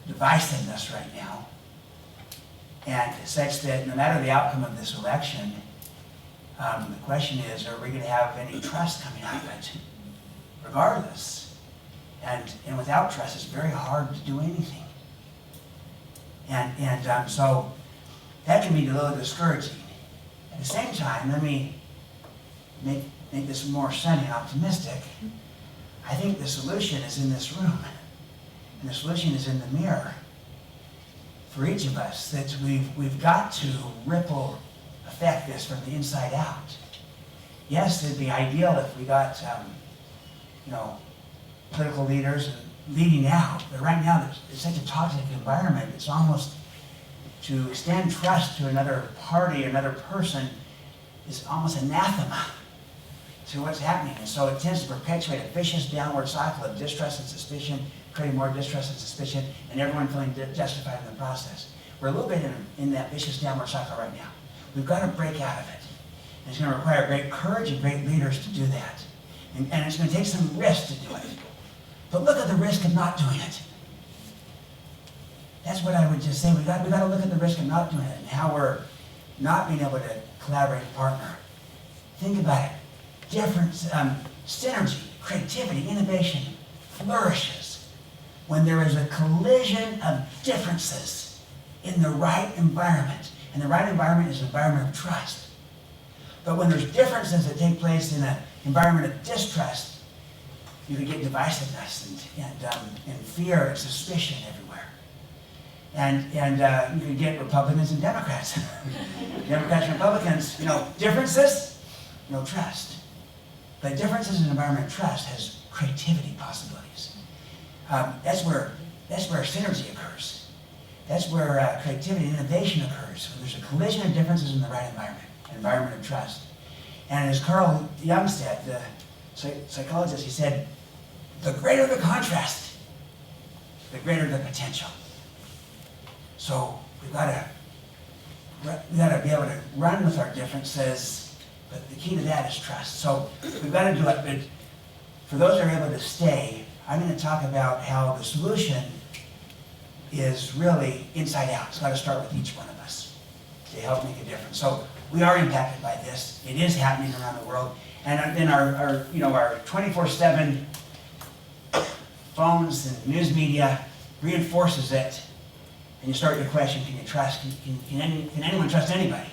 divisiveness right now, and such that no matter the outcome of this election, the question is, are we going to have any trust coming out of it, regardless? And without trust, it's very hard to do anything. And so that can be a little discouraging. At the same time, let me make this more sunny and optimistic. I think the solution is in this room. And the solution is in the mirror. For each of us, that we've got to ripple affect this from the inside out. Yes, it'd be ideal if we got, political leaders leading out. But right now, it's such a toxic environment. It's almost, to extend trust to another party, another person, is almost anathema to what's happening. And so it tends to perpetuate a vicious downward cycle of distrust and suspicion, creating more distrust and suspicion, and everyone feeling justified in the process. We're a little bit in that vicious downward cycle right now. We've got to break out of it. And it's going to require great courage and great leaders to do that. And it's going to take some risk to do it. But look at the risk of not doing it. That's what I would just say. We've got to look at the risk of not doing it and how we're not being able to collaborate and partner. Think about it. Difference, synergy, creativity, innovation flourishes when there is a collision of differences in the right environment. And the right environment is an environment of trust. But when there's differences that take place in an environment of distrust, you can get divisiveness and fear and suspicion everywhere. And you can get Republicans and Democrats. Democrats and Republicans, differences, no trust. But differences in an environment of trust has creativity possibilities. That's where synergy occurs. That's where creativity and innovation occurs. When there's a collision of differences in the right environment, an environment of trust. And as Carl Jung said, the psychologist, he said, the greater the contrast, the greater the potential. So we've got to be able to run with our differences, but the key to that is trust. So we've got to do it, but for those that are able to stay, I'm going to talk about how the solution is really inside out. It's got to start with each one of us to help make a difference. So we are impacted by this. It is happening around the world. And then our 24/7 phones and news media reinforces it. And you start to question, can you trust? Can anyone trust anybody?